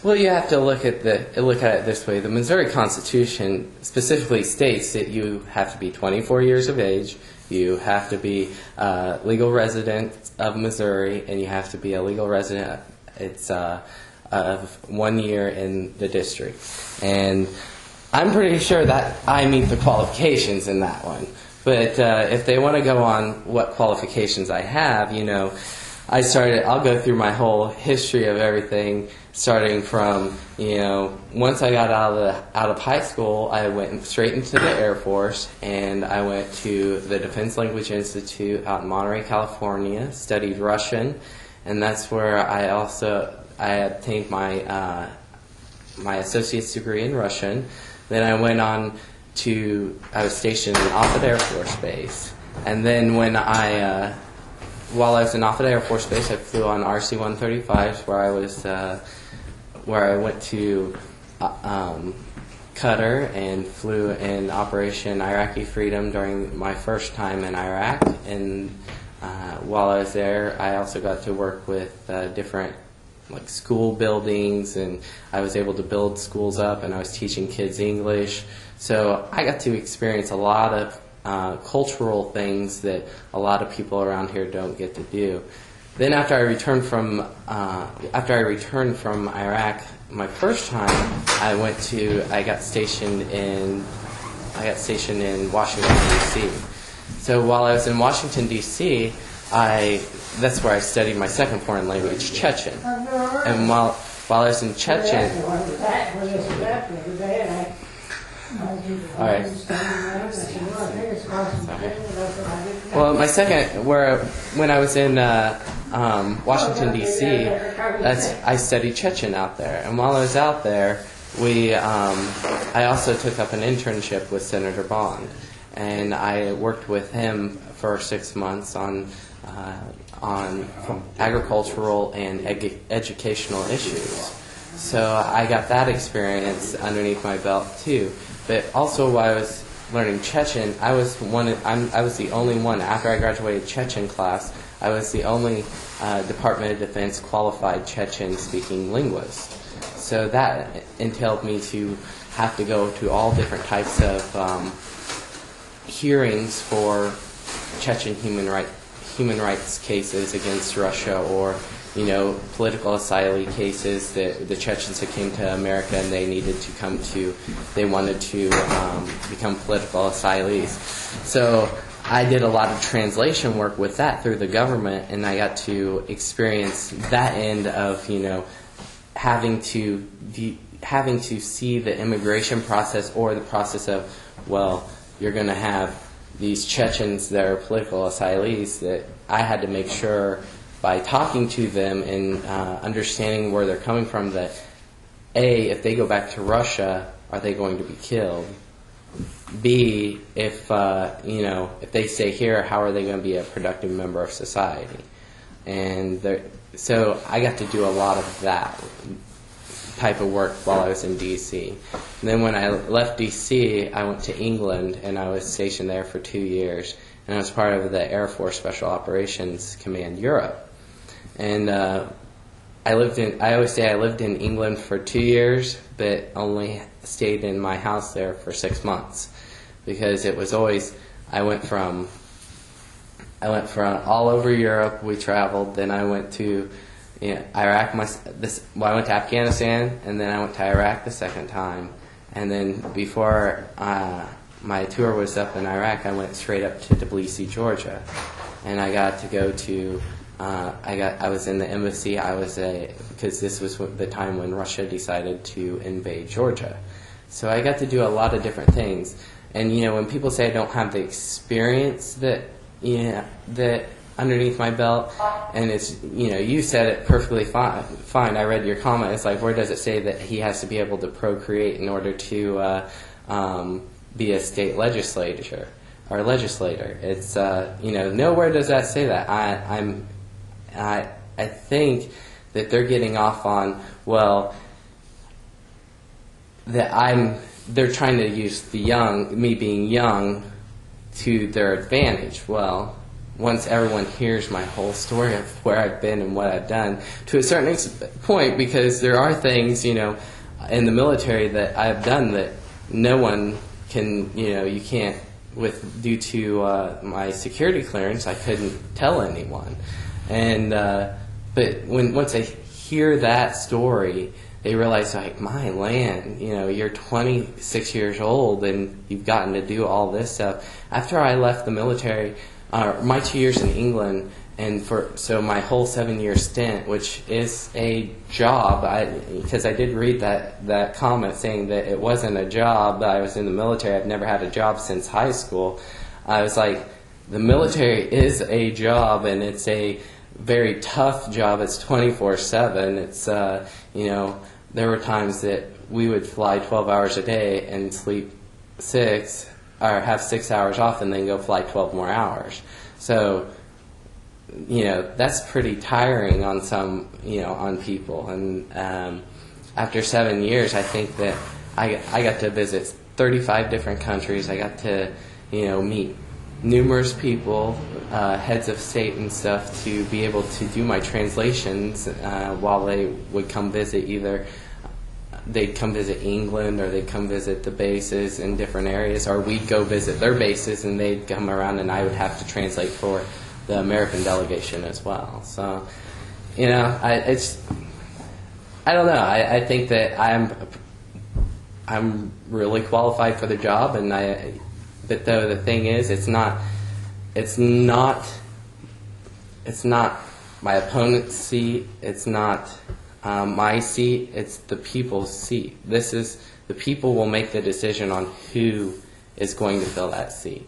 Well, you have to look at it this way. The Missouri Constitution specifically states that you have to be 24 years of age, you have to be a legal resident of Missouri, and you have to be a legal resident. It's of 1 year in the district, and I'm pretty sure that I meet the qualifications in that one. But if they want to go on what qualifications I have, I'll go through my whole history of everything, starting from, once I got out of high school, I went straight into the Air Force, and I went to the Defense Language Institute out in Monterey, California, studied Russian, and that's where I obtained my associate's degree in Russian. Then I went on I was stationed in Offutt Air Force Base, and then while I was in Offutt Air Force Base, I flew on RC-135s, where I went to Qatar and flew in Operation Iraqi Freedom during my first time in Iraq. And while I was there, I also got to work with different school buildings, and I was able to build schools up, and I was teaching kids English. So I got to experience a lot of cultural things that a lot of people around here don't get to do. Then after I returned from Iraq, my first time, I got stationed in Washington, D.C. So while I was in Washington, D.C., that's where I studied my second foreign language, Chechen. And while I was in Chechen, all right. Well, when I was in Washington, D.C., I studied Chechen out there. And while I was out there, I also took up an internship with Senator Bond, and I worked with him for 6 months on agricultural and educational issues. So I got that experience underneath my belt too. But also while I was learning Chechen, I was the only one after I graduated Chechen class. I was the only Department of Defense qualified Chechen-speaking linguist. So that entailed me to have to go to all different types of hearings for Chechen human rights cases against Russia, or political asylee cases that the Chechens that came to America and they wanted to become political asylees. So I did a lot of translation work with that through the government, and I got to experience that end of having to see the immigration process, or the process of, well, you're going to have these Chechens that are political asylees, that I had to make sure by talking to them and understanding where they're coming from, that A, if they go back to Russia, are they going to be killed? B, if they stay here, how are they going to be a productive member of society? And so I got to do a lot of that type of work while I was in D.C. And then when I left D.C., I went to England, and I was stationed there for 2 years, and I was part of the Air Force Special Operations Command Europe. And I always say I lived in England for 2 years, but only stayed in my house there for 6 months, because it was always, I went from all over Europe. We traveled. Then I went to Iraq. I went to Afghanistan, and then I went to Iraq the second time. And then before my tour was up in Iraq, I went straight up to Tbilisi, Georgia, and I got to go to. I was in the embassy. Because this was the time when Russia decided to invade Georgia, so I got to do a lot of different things. And when people say I don't have the experience that underneath my belt, and it's you said it perfectly fine. I read your comment. It's like, where does it say that he has to be able to procreate in order to be a state legislator? It's nowhere does that say that. I think that they're getting off on, well, they're trying to use me being young to their advantage. Well, once everyone hears my whole story of where I've been and what I've done, to a certain point, because there are things, you know, in the military that I've done that no one can, you know, you can't, due to my security clearance, I couldn't tell anyone. And but once they hear that story, they realize, like, my land, you know, you're 26 years old and you've gotten to do all this stuff. After I left the military, my 2 years in England, and so my whole 7-year stint, which is a job, because I did read that comment saying that it wasn't a job, that I was in the military. I've never had a job since high school. I was like, the military is a job, and it's a very tough job. It's 24/7. It's you know, there were times that we would fly 12 hours a day and sleep 6, or have 6 hours off, and then go fly 12 more hours. So, you know, that's pretty tiring on some, you know, on people. And after 7 years, I think that I got to visit 35 different countries. I got to, you know, meet numerous people, heads of state and stuff, to be able to do my translations while they would come visit. Either they'd come visit England, or they'd come visit the bases in different areas, or we'd go visit their bases and they'd come around and I would have to translate for the American delegation as well. So, you know, I don't know. I think that I'm really qualified for the job, and but though the thing is, it's not my opponent's seat. It's not my seat. It's the people's seat. The people will make the decision on who is going to fill that seat.